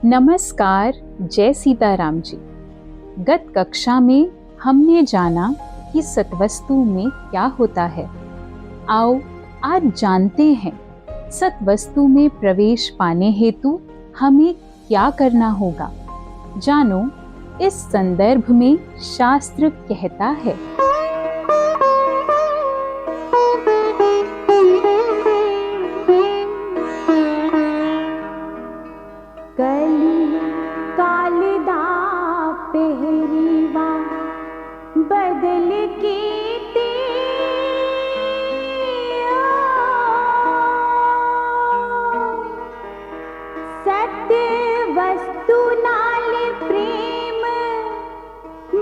नमस्कार, जय सीताराम जी। गत कक्षा में हमने जाना कि सत्वस्तु में क्या होता है। आओ आज जानते हैं सत्वस्तु में प्रवेश पाने हेतु हमें क्या करना होगा। जानो इस संदर्भ में शास्त्र कहता है। बदल की सत्य वस्तु नाल प्रेम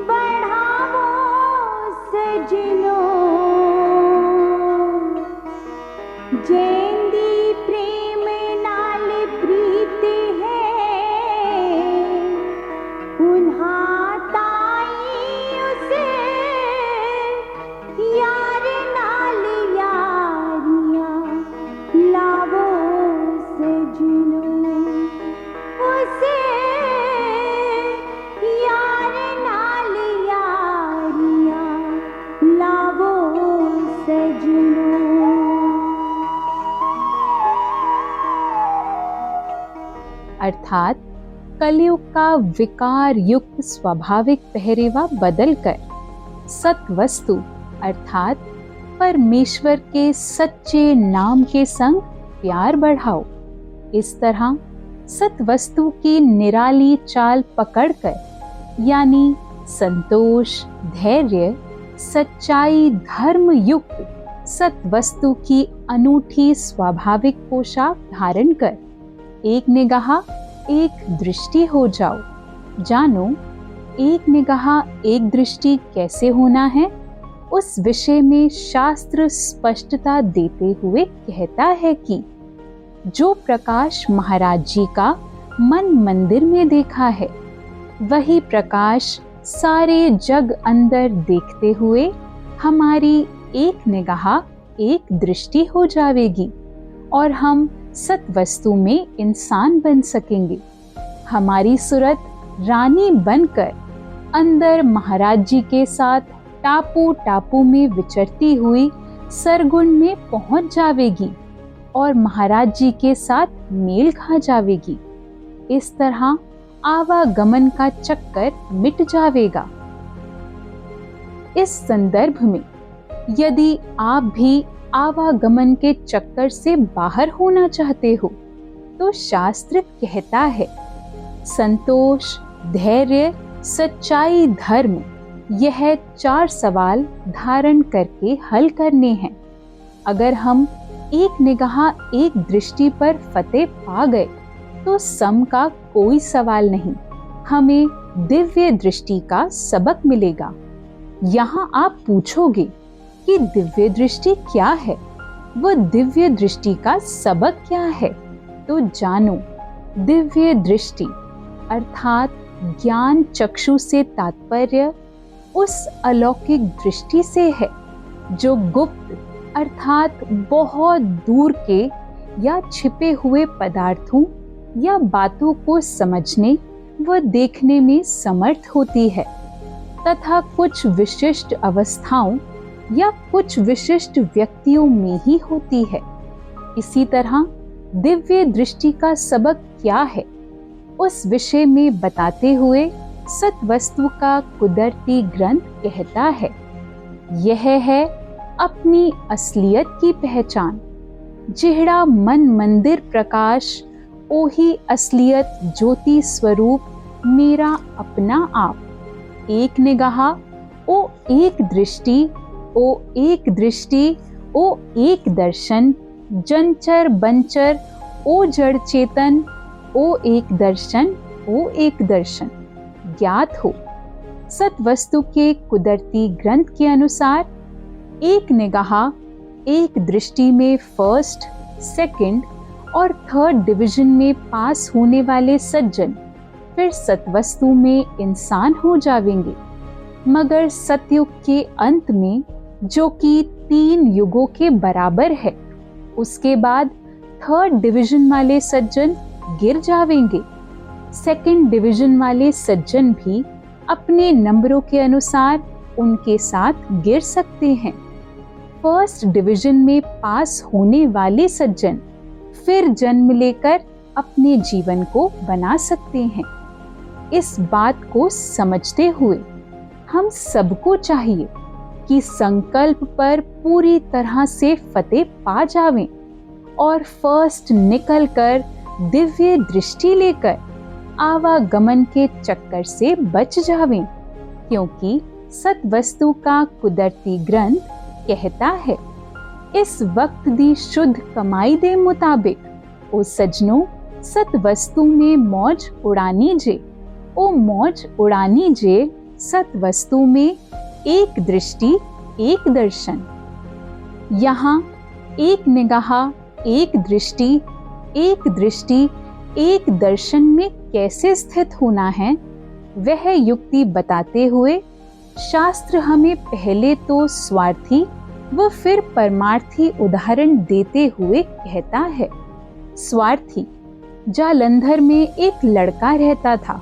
बढ़ावो सजनो, जेंदी प्रेम नाल प्रीत है उन्हा यार नाल यारियां लावो सजनो, उसे यार नाल यारियां लावो सजनो। अर्थात कलयुग का विकार युक्त स्वाभाविक पहरेवा बदलकर सत्वस्तु अर्थात परमेश्वर के सच्चे नाम के संग प्यार बढ़ाओ। इस तरह सत्वस्तु की निराली चाल पकड़कर यानी संतोष, धैर्य, सच्चाई, धर्म युक्त सत्वस्तु की अनूठी स्वाभाविक पोशाक धारण कर एक निगाह एक दृष्टि हो जाओ। जानो एक निगाह एक दृष्टि कैसे होना है, उस विषय में शास्त्र स्पष्टता देते हुए कहता है कि जो प्रकाश महाराज जी का मन मंदिर में देखा है वही प्रकाश सारे जग अंदर देखते हुए हमारी एक निगाह एक दृष्टि हो जाएगी और हम सत्वस्तु में इंसान बन सकेंगे। हमारी सूरत रानी बनकर अंदर महाराज जी के साथ टापू टापू में विचरती हुई सरगुण में पहुंच जावेगी और महाराज जी के साथ मेल खा जावेगी। इस तरह आवागमन का चक्कर मिट जावेगा। इस संदर्भ में यदि आप भी आवागमन के चक्कर से बाहर होना चाहते हो तो शास्त्र कहता है संतोष, धैर्य, सच्चाई, धर्म, यह 4 सवाल धारण करके हल करने हैं। अगर हम एक निगाह एक दृष्टि पर फतेह पा गए तो सम का कोई सवाल नहीं, हमें दिव्य दृष्टि का सबक मिलेगा। यहाँ आप पूछोगे कि दिव्य दृष्टि क्या है, वो दिव्य दृष्टि का सबक क्या है? तो जानो दिव्य दृष्टि अर्थात ज्ञान चक्षु से तात्पर्य उस अलौकिक दृष्टि से है जो गुप्त अर्थात बहुत दूर के या छिपे हुए पदार्थों या बातों को समझने व देखने में समर्थ होती है तथा कुछ विशिष्ट अवस्थाओं या कुछ विशिष्ट व्यक्तियों में ही होती है। इसी तरह दिव्य दृष्टि का सबक क्या है उस विषय में बताते हुए सत्वस्तु का कुदरती ग्रंथ कहता है, यह है अपनी असलियत की पहचान। जिहड़ा मन मंदिर प्रकाश ओही असलियत ज्योति स्वरूप मेरा अपना आप। एक निगाह ओ एक दृष्टि, ओ एक दृष्टि ओ एक दर्शन, जंचर बंचर ओ जड़ चेतन, ओ एक दर्शन, ओ एक दर्शन। ज्ञात हो सतवस्तु के कुदरती ग्रंथ के अनुसार एक निगाह, एक दृष्टि में फर्स्ट, सेकंड और थर्ड डिवीजन में पास होने वाले सज्जन फिर सतवस्तु में इंसान हो जावेंगे। मगर सतयुग के अंत में, जो कि 3 युगों के बराबर है, उसके बाद थर्ड डिवीजन वाले सज्जन गिर जावेंगे। सेकंड डिवीजन वाले सज्जन भी अपने नंबरों के अनुसार उनके साथ गिर सकते हैं। फर्स्ट डिवीजन में पास होने वाले सज्जन फिर जन्म लेकर अपने जीवन को बना सकते हैं। इस बात को समझते हुए हम सबको चाहिए कि संकल्प पर पूरी तरह से फतेह पा जावें और फर्स्ट निकलकर दिव्य दृष्टि लेकर आवागमन के चक्कर से बच जावें, क्योंकि सतवस्तु का कुदरती ग्रंथ कहता है, इस वक्त दी शुद्ध कमाई दे मुताबिक ओ सजनों सतवस्तु में मौज उड़ानी जे, ओ मौज उड़ानी जे सतवस्तु में एक दृष्टि एक दर्शन। यहाँ एक निगाह, एक दृष्टि एक दर्शन में कैसे स्थित होना है, वह युक्ति बताते हुए शास्त्र हमें पहले तो स्वार्थी व फिर परमार्थी उदाहरण देते हुए कहता है। स्वार्थी, जालंधर में एक लड़का रहता था।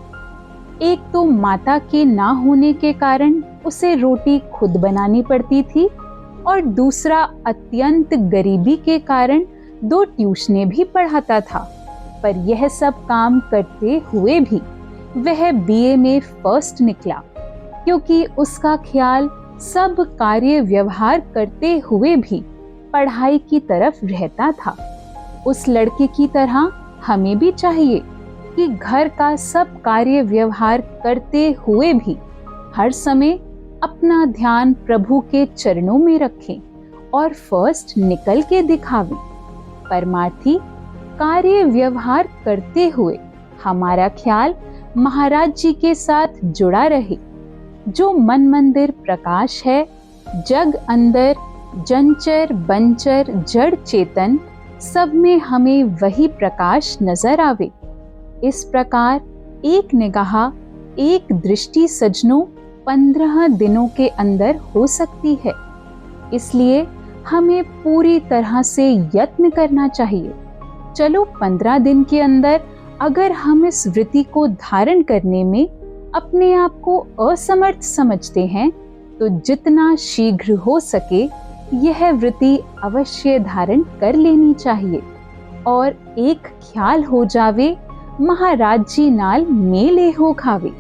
एक तो माता के ना होने के कारण उसे रोटी खुद बनानी पड़ती थी और दूसरा अत्यंत गरीबी के कारण 2 ट्यूशनें भी पढ़ाता था। पर यह सब काम करते हुए भी वह बीए में फर्स्ट निकला, क्योंकि उसका ख्याल सब कार्य व्यवहार करते हुए भी पढ़ाई की तरफ रहता था। उस लड़के की तरह हमें भी चाहिए कि घर का सब कार्य व्यवहार करते हुए भी हर समय अपना ध्यान प्रभु के चरणों में रखें और फर्स्ट निकल के दिखावें। परमार्थी, कार्य व्यवहार करते हुए हमारा ख्याल महाराज जी के साथ जुड़ा रहे। जो मन मंदिर प्रकाश है, जग अंदर जंचर बंचर जड़ चेतन, सब में हमें वही प्रकाश नजर आवे। इस प्रकार एक निगाह, एक दृष्टि सजनों 15 दिनों के अंदर हो सकती है। इसलिए हमें पूरी तरह से यत्न करना चाहिए। चलो 15 दिन के अंदर अगर हम इस वृत्ति को धारण करने में अपने आप को असमर्थ समझते हैं, तो जितना शीघ्र हो सके यह वृत्ति अवश्य धारण कर लेनी चाहिए और एक ख्याल हो जावे, महाराज जी नाल मेले हो खावे।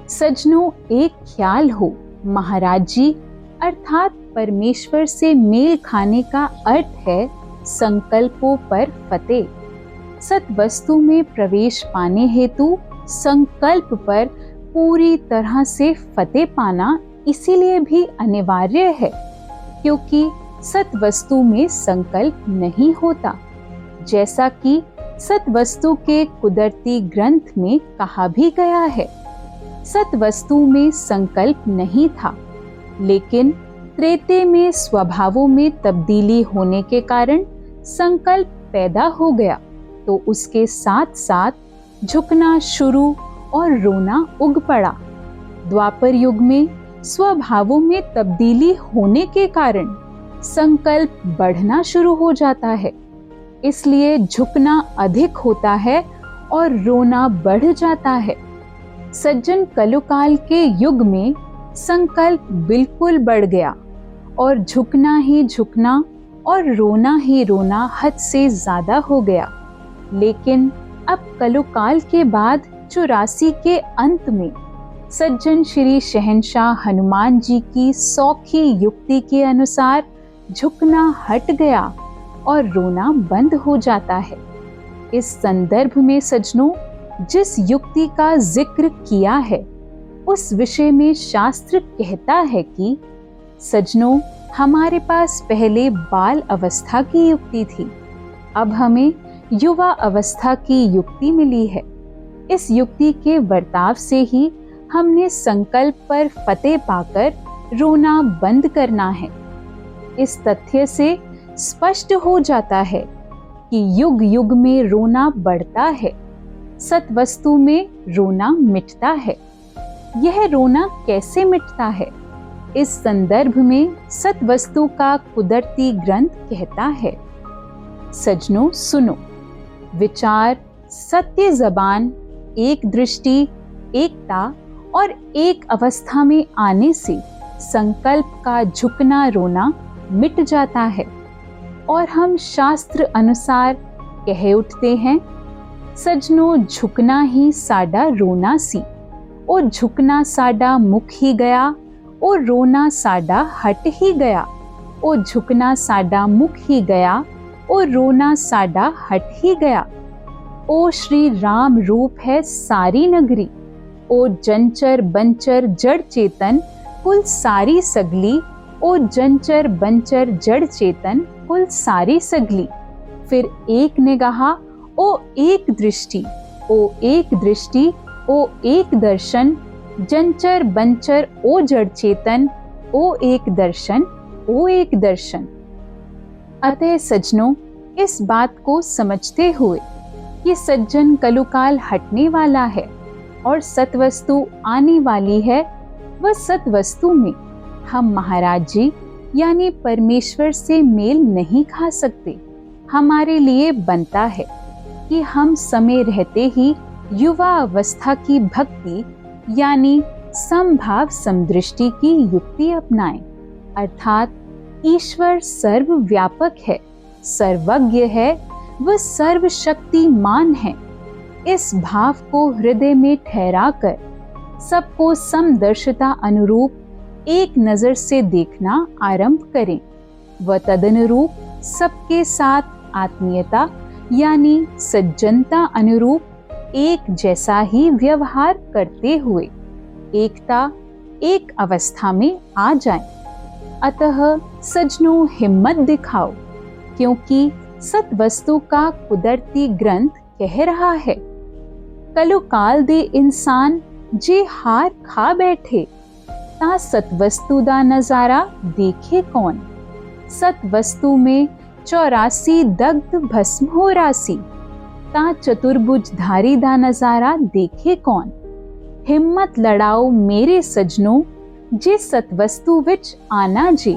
सजनों, एक ख्याल हो, महाराज जी अर्थात परमेश्वर से मेल खाने का अर्थ है संकल्पों पर फतेह। सतवस्तु में प्रवेश पाने हेतु संकल्प पर पूरी तरह से फतेह पाना इसीलिए भी अनिवार्य है, क्योंकि सतवस्तु में संकल्प नहीं होता। जैसा कि सतवस्तु के कुदरती ग्रंथ में कहा भी गया है, सतवस्तु में संकल्प नहीं था, लेकिन त्रेते में स्वभावों में तब्दीली होने के कारण संकल्प पैदा हो गया, तो उसके साथ साथ झुकना शुरू और रोना उग पड़ा। द्वापर युग में स्वभावों में तब्दीली होने के कारण संकल्प बढ़ना शुरू हो जाता है, इसलिए झुकना अधिक होता है और रोना बढ़ जाता है। सज्जन कलुकाल के युग में संकल्प बिल्कुल बढ़ गया और झुकना ही झुकना और रोना ही रोना हद से ज्यादा हो गया। लेकिन अब कलुकाल के बाद 84 के अंत में सज्जन श्री शहंशाह हनुमान जी की सौखी युक्ति के अनुसार झुकना हट गया और रोना बंद हो जाता है। इस संदर्भ में सज्जनों, जिस युक्ति का जिक्र किया है उस विषय में शास्त्र कहता है कि सज्जनों, हमारे पास पहले बाल अवस्था की युक्ति थी, अब हमें युवा अवस्था की युक्ति मिली है। इस युक्ति के वर्ताव से ही हमने संकल्प पर फतेह पाकर रोना बंद करना है। इस तथ्य से स्पष्ट हो जाता है कि युग युग में रोना बढ़ता है, सत वस्तु में रोना मिटता है। यह रोना कैसे मिटता है? इस संदर्भ में सत वस्तु का कुदरती ग्रंथ कहता है, सज्जनों सुनो, विचार, सत्य जबान, एक दृष्टि, एकता और एक अवस्था में आने से संकल्प का झुकना रोना मिट जाता है और हम शास्त्र अनुसार कह उठते हैं, सज्जनों झुकना ही साडा रोना सी, ओ झुकना साडा मुख ही गया, ओ रोना साडा हट ही गया, ओ झुकना साडा मुख ही गया, ओ रोना साडा हट ही गया। ओ श्री राम रूप है सारी नगरी, ओ जंचर बंचर जड़ चेतन कुल सारी सगली, ओ जंचर बंचर जड़ चेतन कुल सारी सगली। फिर एक निगाह, ओ एक दृष्टि, ओ एक दृष्टि, ओ एक दर्शन, जंचर बंचर ओ जड़ चेतन, ओ एक दर्शन, ओ एक दर्शन। अतः सज्जनों, इस बात को समझते हुए कि सज्जन कलुकाल हटने वाला है और सतवस्तु आने वाली है, वह सतवस्तु में हम महाराज जी यानी परमेश्वर से मेल नहीं खा सकते। हमारे लिए बनता है कि हम समय रहते ही युवा अवस्था की भक्ति यानी समभाव समदृष्टि की युक्ति अपनाएं, अर्थात ईश्वर सर्वव्यापक है, सर्वज्ञ है, वह सर्वशक्तिमान है। इस भाव को हृदय में ठहराकर सबको समदर्शिता अनुरूप एक नजर से देखना आरंभ करें व तदनुरूप सबके साथ आत्मीयता यानी सज्जनता अनुरूप एक जैसा ही व्यवहार करते हुए एकता एक अवस्था में आ जाएं। अतः सज्जनों हिम्मत दिखाओ, क्योंकि सत वस्तु का कुदरती ग्रंथ कह रहा है, कलुकाल दे इंसान जे हार खा बैठे, ता सतवस्तु दा नजारा देखे कौन। सत वस्तु में 84 दग्ध भस्म हो रासी, ता चतुर्भुज धारी दा नजारा देखे कौन। हिम्मत लड़ाओ मेरे सजनों, जे सतवस्तु विच आना जे,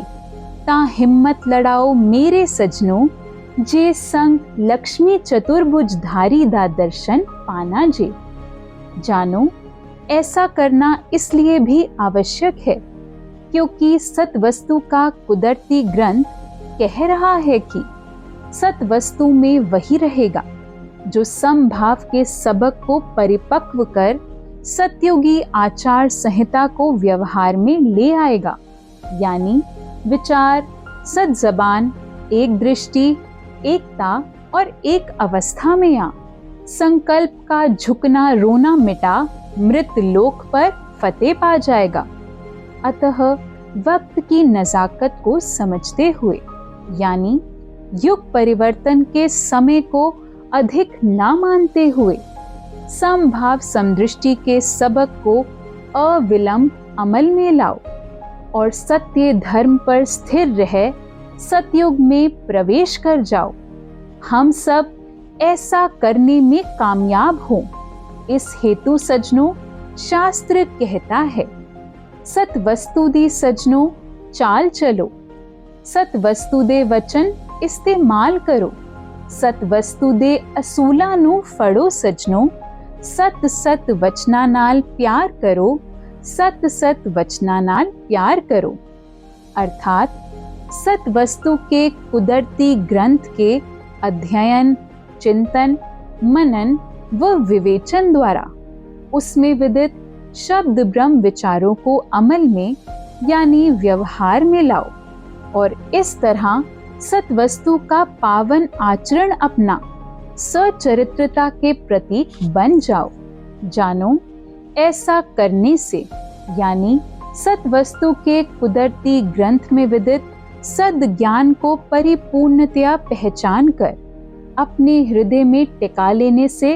ता हिम्मत लड़ाओ मेरे सजनों, जे संग लक्ष्मी चतुर्भुज धारी दा दर्शन पाना जे। जानो, ऐसा करना इसलिए भी आवश्यक है क्योंकि सत वस्तु का कुदरती ग्रंथ कह रहा है कि सत वस्तु में वही रहेगा जो समभाव के सबक को परिपक्व कर सत्युगी आचार संहिता को व्यवहार में ले आएगा, यानी विचार, सत जबान, एक दृष्टि, एकता और एक अवस्था में आ संकल्प का झुकना रोना मिटा मृत लोक पर फतेह पा जाएगा। अतः वक्त की नजाकत को समझते हुए यानी युग परिवर्तन के समय को अधिक ना मानते हुए समभाव समदृष्टि के सबक को अविलंब अमल में लाओ और सत्य धर्म पर स्थिर रह सतयुग में प्रवेश कर जाओ। हम सब ऐसा करने में कामयाब हों। इस हेतु सज्जनों शास्त्र कहता है, सत वस्तु दे सज्जनों चाल चलो, सत वस्तु दे वचन इस्तेमाल करो, सत वस्तु दे असूलां नूं फड़ो सज्जनों, सत सत वचनां नाल प्यार करो, सत सत वचनां नाल प्यार करो। अर्थात सत वस्तु के कुदरती ग्रंथ के अध्ययन, चिंतन, मनन व विवेचन द्वारा उसमें विदित शब्द ब्रह्म विचारों को अमल में यानी व्यवहार में लाओ और इस तरह सत वस्तु का पावन आचरण अपना सचरित्रता के प्रतीक बन जाओ। जानो, ऐसा करने से यानी सत वस्तु के कुदरती ग्रंथ में विदित सद ज्ञान को परिपूर्णतया पहचान कर अपने हृदय में टिका लेने से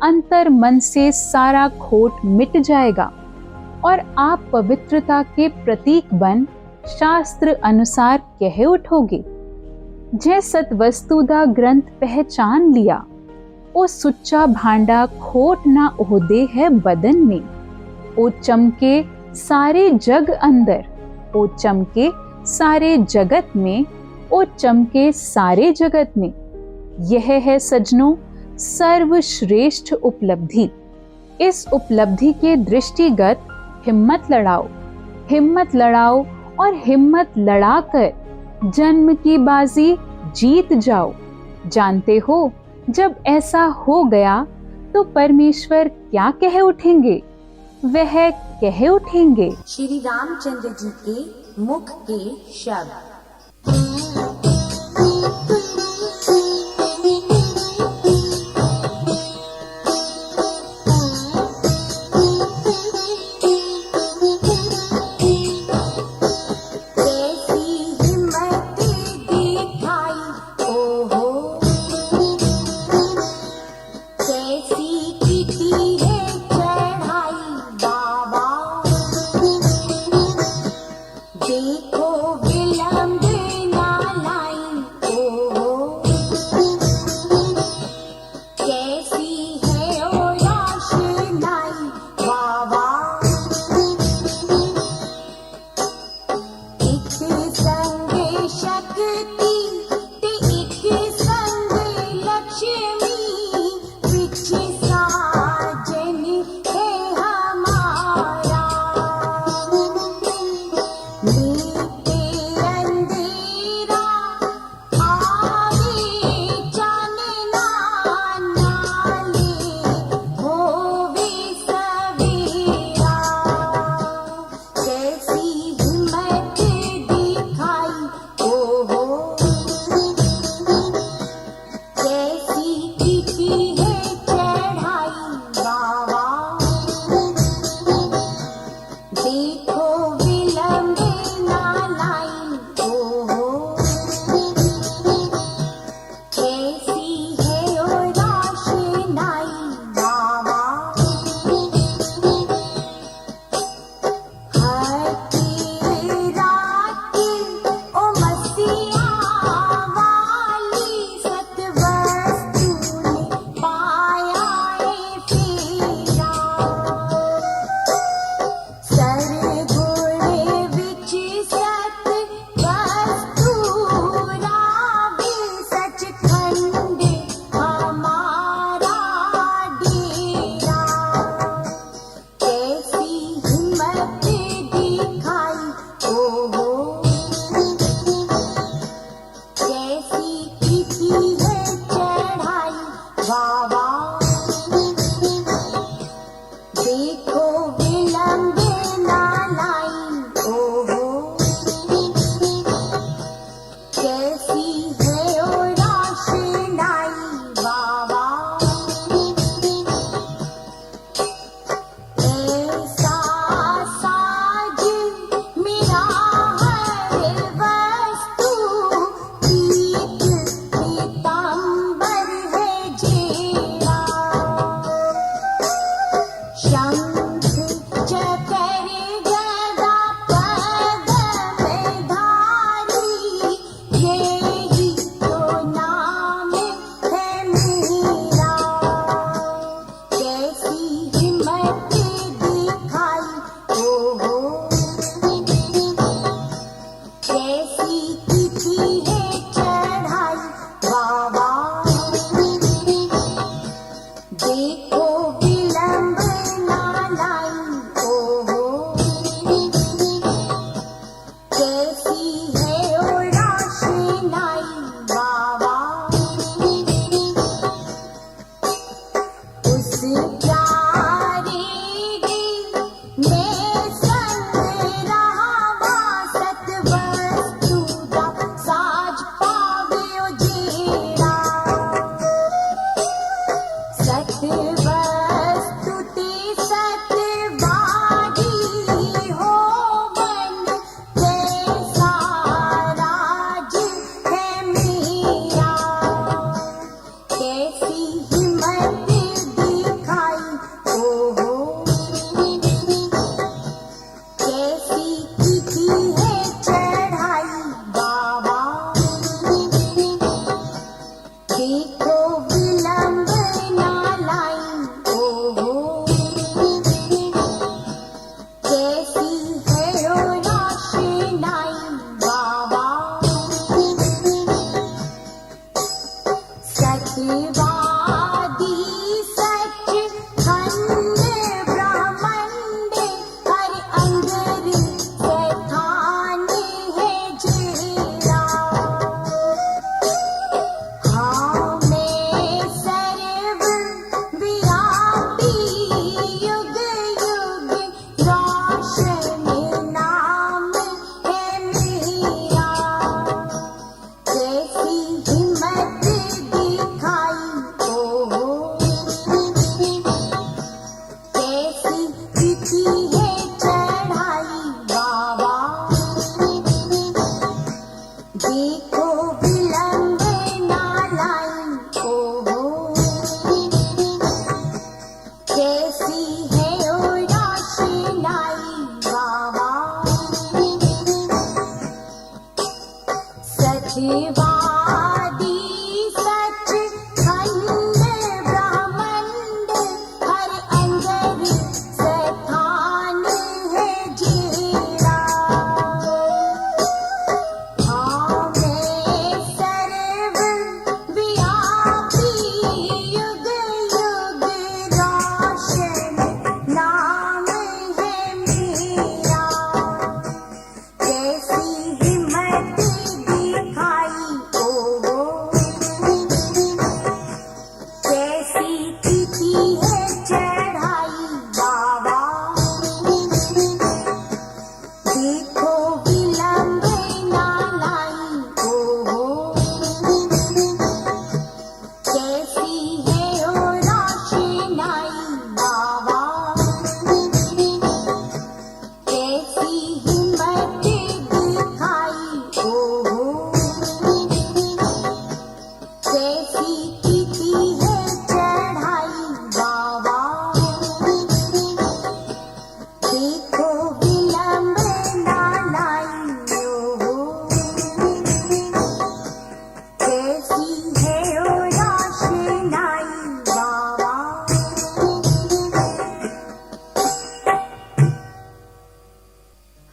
अंतर मन से सारा खोट मिट जाएगा और आप पवित्रता के प्रतीक बन शास्त्र अनुसार कह उठोगे। जै सत वस्तु दा ग्रंथ पहचान लिया, ओ सुच्चा भांडा खोट ना ओहदे है बदन में। ओ चमके सारे जग अंदर, ओ चमके सारे जगत में, ओ चमके सारे जगत में। यह है सजनों सर्वश्रेष्ठ उपलब्धि। इस उपलब्धि के दृष्टिगत हिम्मत लड़ाओ और हिम्मत लड़ाकर जन्म की बाजी जीत जाओ। जानते हो, जब ऐसा हो गया तो परमेश्वर क्या कह उठेंगे? वह कह उठेंगे, श्री रामचंद्र जी के मुख के शब्द। देखो विलंब ना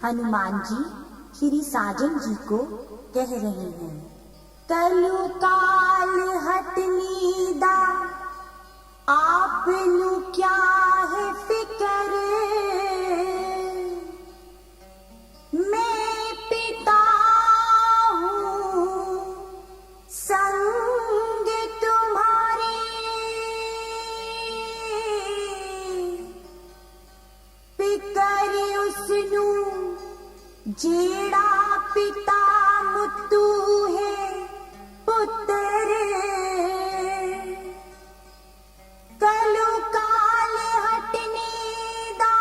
हनुमान जी श्री साजन जी को कह रहे हैं, कलु काल हटनी दा आप नु क्या है फिकर, मैं पिता हूँ संग तुम्हारे, फिकर उसनु जेड़ा पिता मुतु है पुत्र, कलु काल हटने दा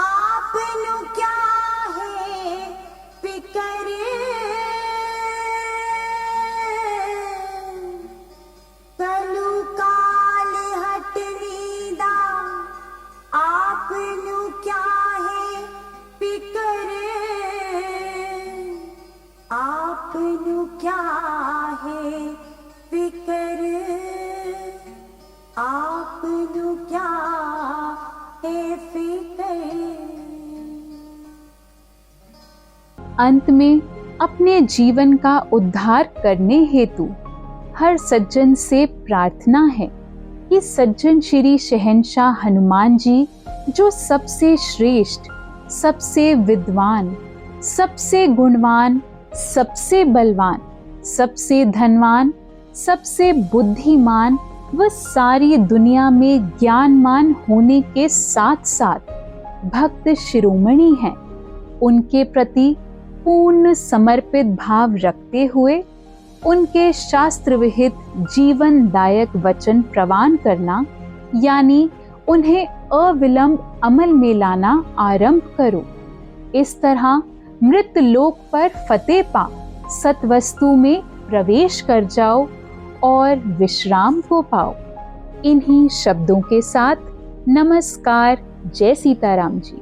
आप नु क्या है फिकर, कलु काल हटने दा आप नु क्या है फिकर, आपनु क्या है फिकर, आपनु क्या है फिकर। अंत में अपने जीवन का उद्धार करने हेतु हर सज्जन से प्रार्थना है कि सज्जन श्री शहंशाह हनुमान जी, जो सबसे श्रेष्ठ, सबसे विद्वान, सबसे गुणवान, सबसे बलवान, सबसे धनवान, सबसे बुद्धिमान व सारी दुनिया में ज्ञानमान होने के साथ साथ भक्त शिरोमणि हैं, उनके प्रति पूर्ण समर्पित भाव रखते हुए उनके शास्त्र विहित जीवनदायक वचन प्रवान करना, यानी उन्हें अविलंब अमल में लाना आरंभ करो। इस तरह मृत लोक पर फतेह पा सतवस्तु में प्रवेश कर जाओ और विश्राम को पाओ। इन्हीं शब्दों के साथ नमस्कार। जय सीताराम जी।